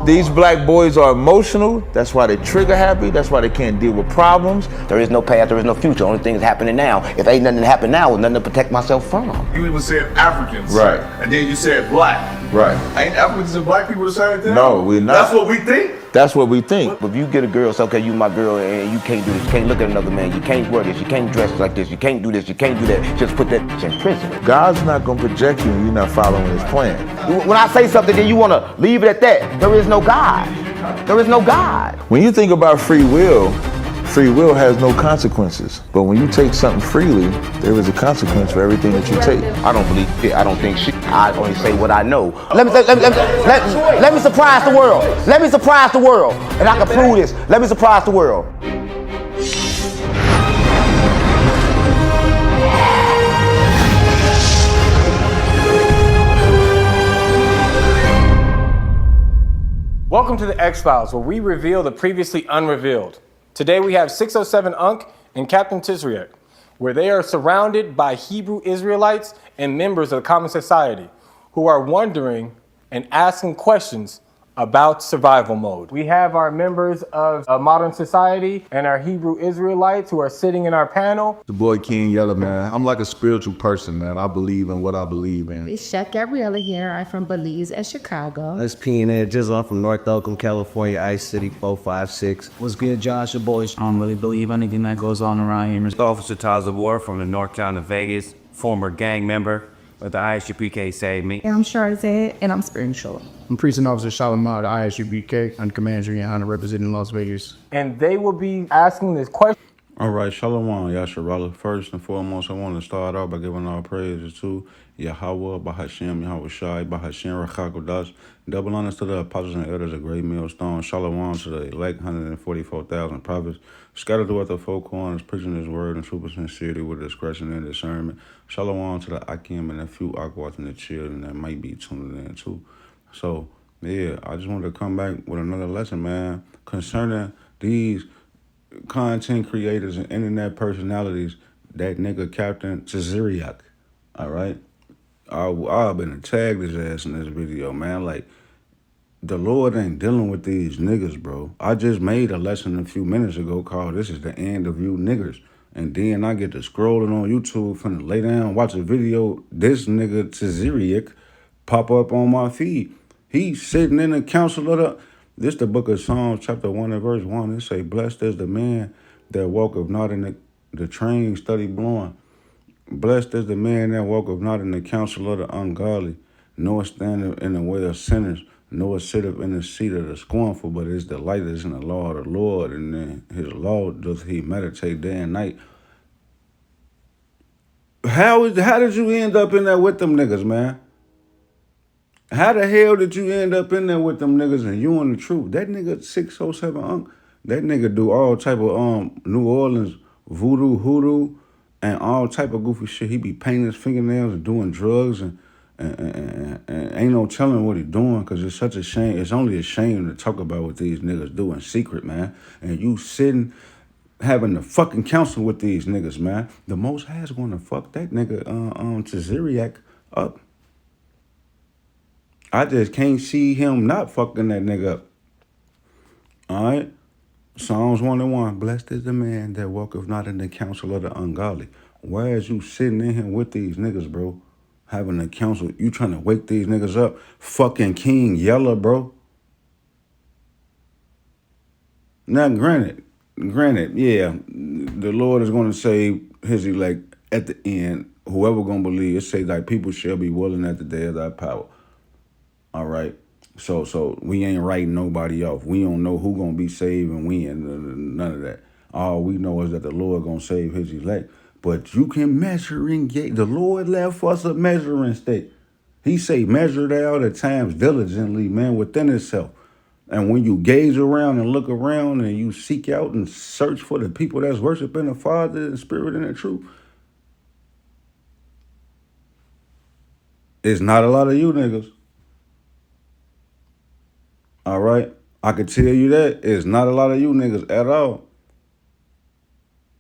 These black boys are emotional. That's why they trigger happy. That's why they can't deal with problems. There is no past, there is no future. Only thing is happening now. If ain't nothing to happen now, there's nothing to protect myself from. You even said Africans. Right. And then you said black. Right. Ain't Africans and black people the same thing? No, we're not. That's what we think? That's what we think. If you get a girl, say, okay, you my girl, and you can't do this, you can't look at another man, you can't wear this, you can't dress like this, you can't do this, you can't do that, just put that bitch in prison. God's not going to project you when you're not following his plan. When I say something, then you want to leave it at that. There is no God. There is no God. When you think about free will has no consequences. But when you take something freely, there is a consequence for everything that you take. I don't believe shit. I don't think shit. I only say what I know. Let me surprise the world. Let me surprise the world. And I can prove this. Let me surprise the world. Welcome to the X-Files, where we reveal the previously unrevealed. Today we have 607 Unc and Captain Tizriak, where they are surrounded by Hebrew Israelites and members of the common society who are wondering and asking questions about survival mode. We have our members of modern society and our Hebrew Israelites who are sitting in our panel. The boy King Yellow, man. I'm like a spiritual person, man. I believe in what I believe in. It's Chef Gabriella here. I'm from Belize and Chicago. That's P&A Jizzle. I'm from North Oakland, California, Ice City 456. What's good, Josh? Your boys. I don't really believe anything that goes on around here. Officer Tazawar from the North Town of Vegas, former gang member, but the ISUPK saved me. I'm Charzette, and I'm spiritual. I'm Precinct Officer Shalimar, the ISUBK, under Commander in Honor, representing Las Vegas. And they will be asking this question. All right, Shalom, Yasharallah. First and foremost, I want to start out by giving all praises to Yahweh, Bahashem, Yahweh Shai, Bahashem, Rachakodash. Double honors to the apostles and elders of Great Millstone. Shalom to the elect 144,000 prophets. Scattered throughout the four corners, preaching his word in super sincerity with discretion and discernment. Shalom to the Akim and a few Akwats and the children that might be tuning in too. So, yeah, I just wanted to come back with another lesson, man, concerning these content creators and internet personalities, that nigga Captain Tizriak, all right? I've been tagged his ass in this video, man. Like, the Lord ain't dealing with these niggas, bro. I just made a lesson a few minutes ago called This is the End of You Niggers. And then I get to scrolling on YouTube, finna lay down, watch a video, this nigga Tizriak pop up on my feed. He's sitting in the council of the... This the book of Psalms, chapter 1 and verse 1. It say, blessed is the man that walketh not in the train study blowing. Blessed is the man that walketh not in the counsel of the ungodly, nor standeth in the way of sinners, nor sitteth in the seat of the scornful, but his delight is in the law of the Lord, and in his law doth he meditate day and night. How did you end up in there with them niggas, man? How the hell did you end up in there with them niggas and you on the truth? That nigga 607 Unc, that nigga do all type of New Orleans voodoo, hoodoo, and all type of goofy shit. He be painting his fingernails and doing drugs and ain't no telling what he doing, because it's such a shame. It's only a shame to talk about what these niggas do in secret, man. And you sitting having the fucking counsel with these niggas, man. The Most High is gonna fuck that nigga Tizriak up. I just can't see him not fucking that nigga up. All right? Psalms 1:1. Blessed is the man that walketh not in the counsel of the ungodly. Why is you sitting in here with these niggas, bro? Having a counsel. You trying to wake these niggas up? Fucking King Yellow, bro. Now, granted, yeah, the Lord is going to save his elect at the end. Whoever going to believe, it say like people shall be willing at the day of thy power. All right, so we ain't writing nobody off. We don't know who gonna be saved and when, none of that. All we know is that the Lord gonna save his elect. But you can measure and gauge. The Lord left us a measuring stick. He say, measure it out at times diligently, man, within itself. And when you gaze around and look around and you seek out and search for the people that's worshiping the Father, the Spirit, and the truth, it's not a lot of you niggas. All right? I can tell you that. It's not a lot of you niggas at all.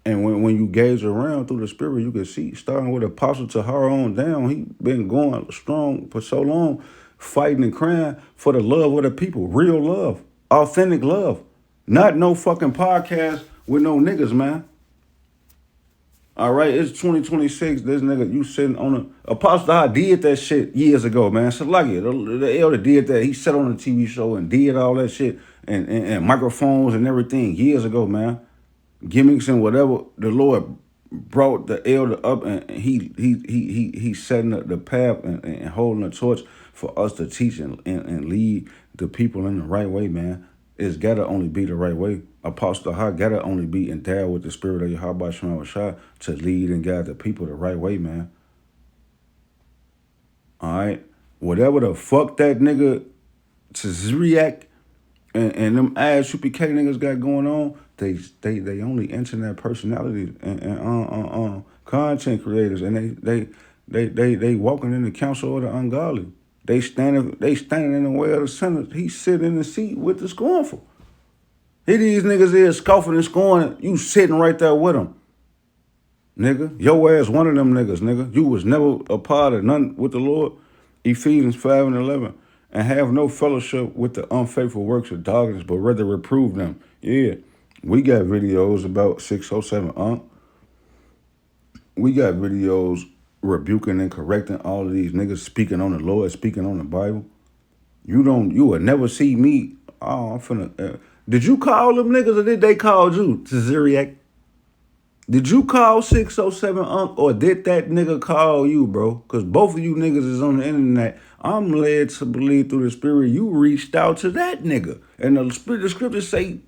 And when you gaze around through the Spirit, you can see, starting with Apostle Tahar on down, he been going strong for so long. fighting and crying for the love of the people, real love, authentic love, not no fucking podcast with no niggas, man. All right, it's 2026. This nigga, you sitting on a Apostle I did that shit years ago, man. So like it, the elder did that. He sat on a TV show and did all that shit and microphones and everything years ago, man. Gimmicks and whatever. The Lord brought the elder up and he setting the path and holding the torch for us to teach and lead the people in the right way, man. It's gotta only be the right way. Apostle Ha gotta only be endowed with the spirit of Yahweh Shema Shah to lead and guide the people the right way, man. All right, whatever the fuck that nigga Tzriak and them ass UPK niggas got going on, they only internet personalities and content creators, and they walking in the council of the ungodly. They standing in the way of the sinners. He sitting in the seat with the scornful. Here these niggas is scoffing and scorning. You sitting right there with them. Nigga, your ass one of them niggas, nigga. You was never a part of none with the Lord. Ephesians 5 and 11. And have no fellowship with the unfaithful works of darkness, but rather reprove them. Yeah, we got videos about 607 Unc. We got videos rebuking and correcting all of these niggas, speaking on the Lord, speaking on the Bible. You will never see me. Oh, I'm finna. Did you call them niggas or did they call you, Tzriak? Did you call 607 Unc or did that nigga call you, bro? Because both of you niggas is on the internet. I'm led to believe through the spirit you reached out to that nigga. And the scriptures say,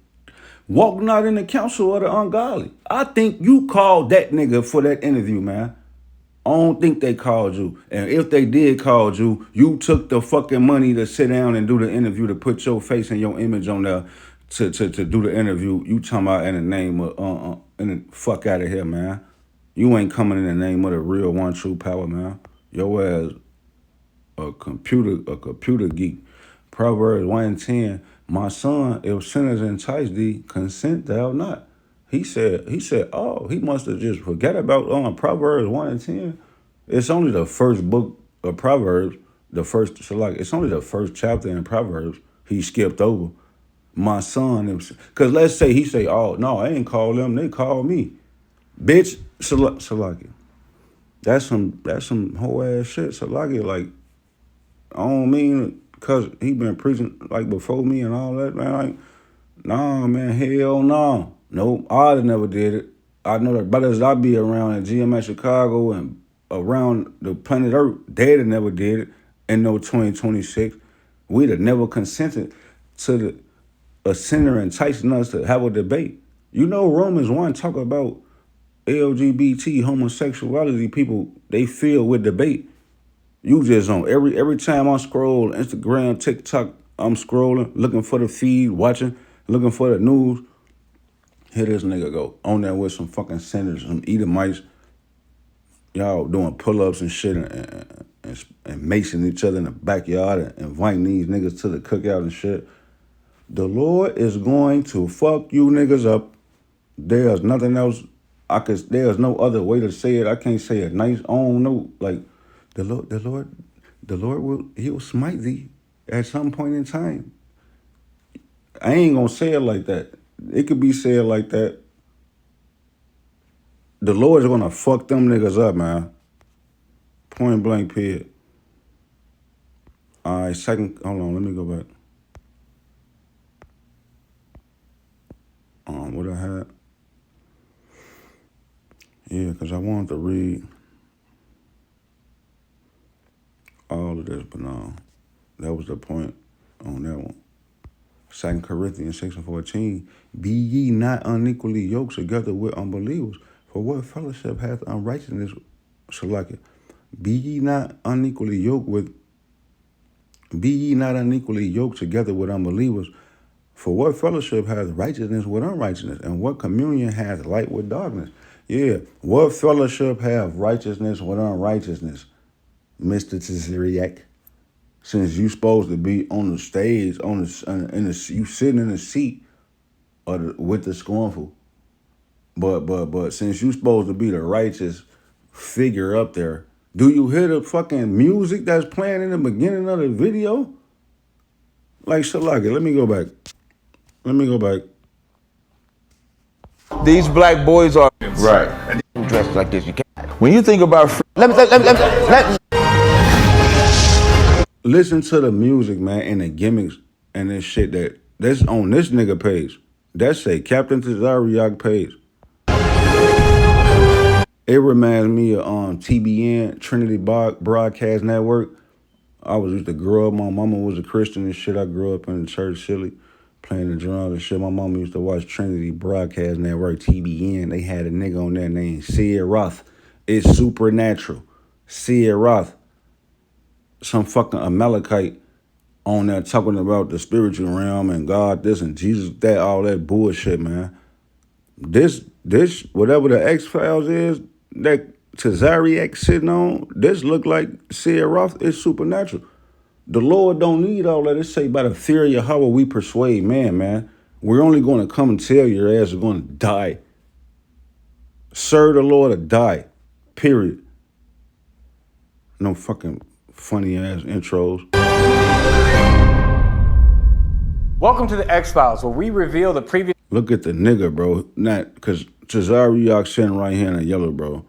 walk not in the counsel of the ungodly. I think you called that nigga for that interview, man. I don't think they called you. And if they did call you, you took the fucking money to sit down and do the interview, to put your face and your image on there to do the interview. You talking about in the name of, fuck out of here, man. You ain't coming in the name of the real one true power, man. Your ass a computer geek. Proverbs 1:10, my son, if sinners entice thee, consent thou not. He said, oh, he must have just forget about Proverbs 1:10. It's only the first book of Proverbs, it's only the first chapter in Proverbs he skipped over. My son, because let's say he say, oh, no, I ain't call them, they called me. Bitch, Salaki. That's some whole ass shit. Salaki, like, I don't mean because he been preaching like before me and all that, man. Like, nah, man, hell no. Nope, I'd never did it. I know the brothers I be around in GMS Chicago and around the planet Earth, they'd have never did it in no 2026. We'd have never consented to a sinner enticing us to have a debate. You know, Romans 1 talk about LGBT, homosexuality people, they filled with debate. You just on every time I scroll Instagram, TikTok, I'm scrolling, looking for the feed, watching, looking for the news. Here this nigga go on there with some fucking sinners, some Edomites, y'all doing pull-ups and shit and macing each other in the backyard and inviting these niggas to the cookout and shit. The Lord is going to fuck you niggas up. There's nothing else there's no other way to say it. I can't say it nice. I don't know. Like, the Lord he'll smite thee at some point in time. I ain't gonna say it like that. It could be said like that. The Lord is gonna fuck them niggas up, man. Point blank period. All right, hold on, let me go back. What I had? Yeah, because I wanted to read all of this, but no, that was the point on that one. 2 Corinthians 6:14, be ye not unequally yoked together with unbelievers, for what fellowship hath unrighteousness, Shalaka? Be ye not unequally yoked together with unbelievers, for what fellowship hath righteousness with unrighteousness, and what communion hath light with darkness? Yeah, what fellowship have righteousness with unrighteousness, Mr. Tzriak? Since you supposed to be on the stage, you sitting in the seat with the scornful, but since you supposed to be the righteous figure up there, Do you hear the fucking music that's playing in the beginning of the video? Like, Shalaka, let me go back. Let me go back. These black boys are Right. Dressed like this, you can't. when you think about Let me. Listen to the music, man, and the gimmicks and this shit that's on this nigga page. That's a Captain Tazariak page. It reminds me of TBN, Trinity Broadcast Network. I used to grow up. My mama was a Christian and shit. I grew up in the church, silly, playing the drums and shit. My mama used to watch Trinity Broadcast Network, TBN. They had a nigga on there named Sid Roth. It's supernatural. Sid Roth. Some fucking Amalekite on there talking about the spiritual realm and God this and Jesus that, all that bullshit, man. This, whatever the X-Files is, that Tazariak sitting on, this look like Sid Roth is supernatural. The Lord don't need all that. It say by the theory of how will we persuade man. We're only going to come and tell your ass is going to die. Serve the Lord or die. Period. No fucking funny ass intros. Welcome to the X-Files, where we reveal the previous... Look at the nigga, bro. Not because Tazariak sitting right here in the yellow, bro.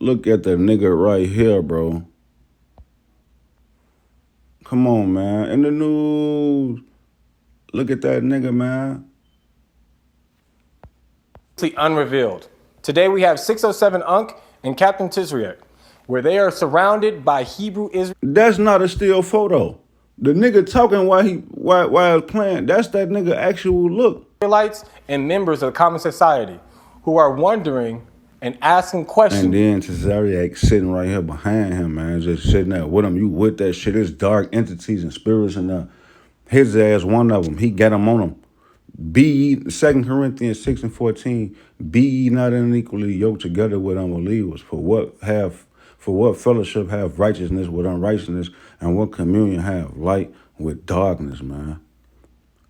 Look at the nigga right here, bro. Come on, man. In the news. Look at that nigga, man. Unrevealed. Today we have 607 Unc and Captain Tizriak, where they are surrounded by Hebrew Israel. That's not a still photo. The nigga talking while it's playing, that's that nigga actual look. Israelites and members of the common society who are wondering and asking questions. And then Tazariak sitting right here behind him, man, just sitting there with him. You with that shit. It's dark entities and spirits and his ass, one of them. He got him on him. Be ye, 2 Corinthians 6:14, be ye not unequally yoked together with unbelievers. For what fellowship have righteousness with unrighteousness, and what communion have light with darkness, man?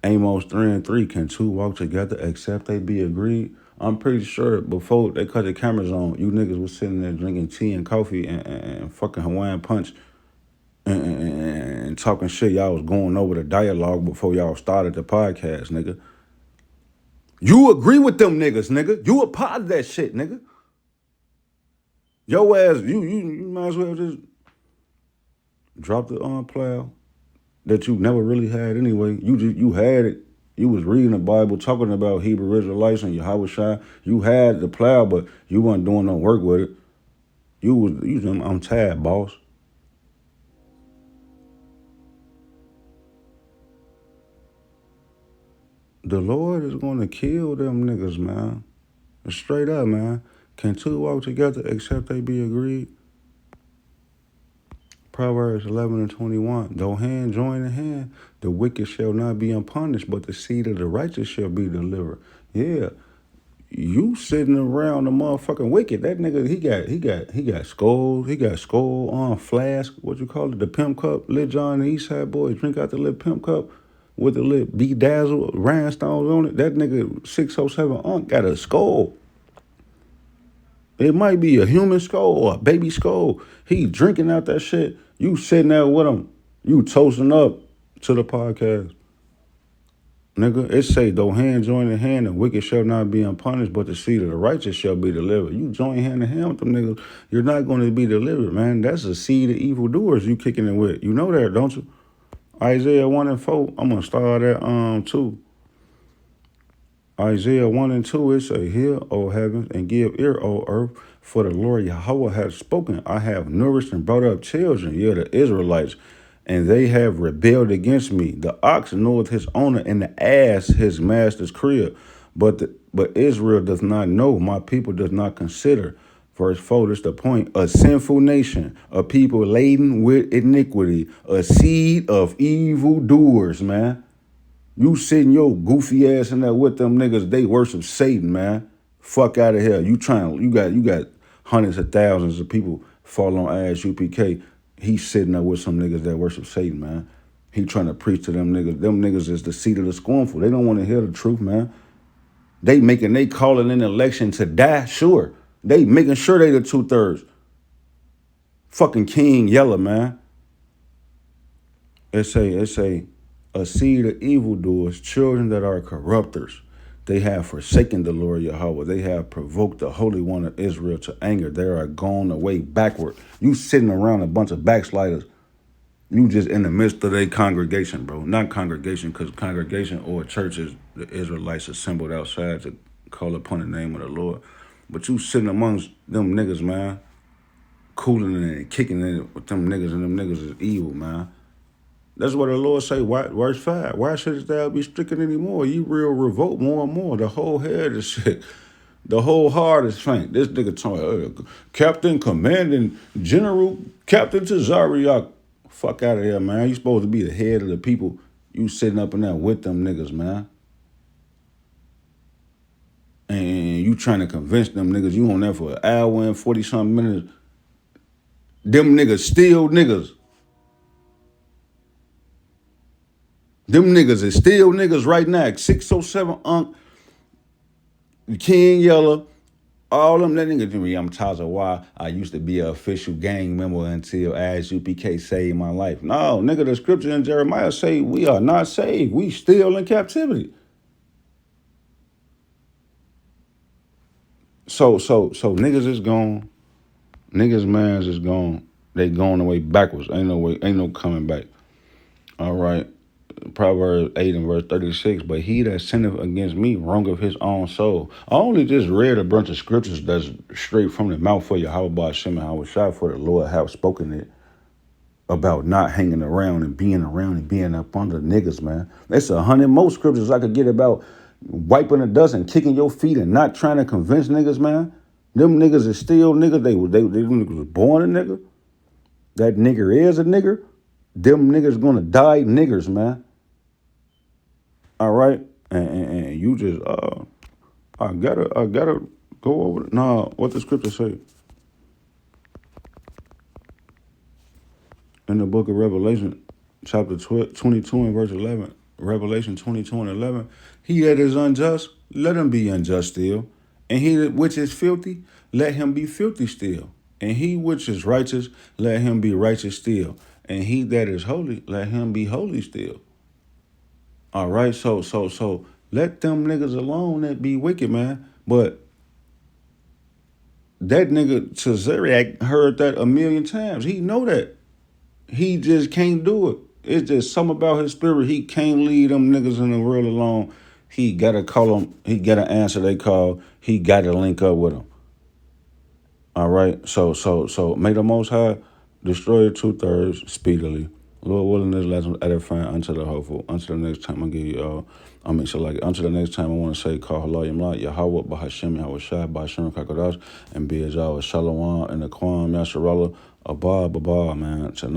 Amos 3:3, can two walk together except they be agreed? I'm pretty sure before they cut the cameras on, you niggas was sitting there drinking tea and coffee and fucking Hawaiian punch and talking shit. Y'all was going over the dialogue before y'all started the podcast, nigga. You agree with them niggas, nigga. You a part of that shit, nigga. Your ass, you might as well just drop the plow that you never really had anyway. You had it. You was reading the Bible, talking about Hebrew Israelites and Yahweh Shai. You had the plow, but you wasn't doing no work with it. I'm tired, boss. The Lord is going to kill them niggas, man. Straight up, man. Can two walk together except they be agreed? Proverbs 11:21. Though hand join in hand, the wicked shall not be unpunished, but the seed of the righteous shall be delivered. Yeah, you sitting around the motherfucking wicked. That nigga, he got skulls. He got skull on flask. What you call it? The pimp cup. Lit John the Eastside Boys drink out the lit pimp cup with the lit bedazzled rhinestones on it. That nigga 607 Unc got a skull. It might be a human skull or a baby skull. He drinking out that shit. You sitting there with him. You toasting up to the podcast. Nigga, it say, though hand join in hand, the wicked shall not be unpunished, but the seed of the righteous shall be delivered. You join hand in hand with them niggas, you're not going to be delivered, man. That's a seed of evildoers you kicking it with. You know that, don't you? Isaiah 1:4, I'm going to start at 2. Isaiah 1:2, it say, hear, O heavens, and give ear, O earth, for the Lord Yahweh has spoken. I have nourished and brought up children, the Israelites, and they have rebelled against me. The ox knoweth his owner, and the ass his master's crib. But Israel does not know, my people does not consider. Verse 4, this the point. A sinful nation, a people laden with iniquity, a seed of evildoers, man. You sitting your goofy ass in there with them niggas, they worship Satan, man. Fuck out of here. You got hundreds of thousands of people fall on ass UPK. He's sitting there with some niggas that worship Satan, man. He trying to preach to them niggas. Them niggas is the seed of the scornful. They don't want to hear the truth, man. They calling an election to die, sure. They making sure they the 2/3. Fucking King Yella, man. It say, a seed of evildoers, children that are corrupters. They have forsaken the Lord Yahweh. They have provoked the Holy One of Israel to anger. They are gone away backward. You sitting around a bunch of backsliders. You just in the midst of a congregation, bro. Not congregation, because congregation or church is the Israelites assembled outside to call upon the name of the Lord. But you sitting amongst them niggas, man, cooling it and kicking it with them niggas, and them niggas is evil, man. That's what the Lord say, verse 5. Why shouldst thou be stricken anymore? You will revolt more and more. The whole head is sick. The whole heart is faint. This nigga talking, Captain, Commanding, General, Captain Tazariak. Fuck out of here, man. You supposed to be the head of the people. You sitting up in there with them niggas, man. And you trying to convince them niggas. You on there for an hour and 40-something minutes. Them niggas still niggas. Them niggas is still niggas right now. 607 Unc, King Yella, all them that niggas to me. I'm tired of why I used to be an official gang member until UPK saved my life. No, nigga, the scripture in Jeremiah say we are not saved. We still in captivity. So niggas is gone. Niggas mans is gone. They going away backwards. Ain't no coming back. All right. Proverbs 8 and verse 36, but he that sinneth against me wrongeth his own soul. I only just read a bunch of scriptures that's straight from the mouth of Yahweh Hashem and Hawashai, for the Lord have spoken it about not hanging around and being up under niggas, man. There's 100 more scriptures I could get about wiping the dust and kicking your feet and not trying to convince niggas, man. Them niggas is still niggas. They was born a nigga. That nigger is a nigger. Them niggas gonna die niggers, man. All right, and you just I gotta go over it. Nah, what the scripture say in the book of Revelation, chapter 22 and verse 11. Revelation 22 and 11. He that is unjust, let him be unjust still, and he which is filthy, let him be filthy still, and he which is righteous, let him be righteous still, and he that is holy, let him be holy still. All right, so let them niggas alone that be wicked, man. But that nigga Tazariak heard that a million times. He know that. He just can't do it. It's just something about his spirit. He can't leave them niggas in the world alone. He gotta call them. He gotta answer they call. He gotta link up with them. All right, so may the Most High destroy 2/3 speedily. Lord willing, this lesson edifying unto the hopeful. Until the next time I give you all. Until the next time I want to say, call Allah Yamla, Yahweh, Bahashem, Yahweh Shai, Bahashem, Kakodash, and be as Shalom, and the Kwam, Yasharallah, Abba, man. Tonight.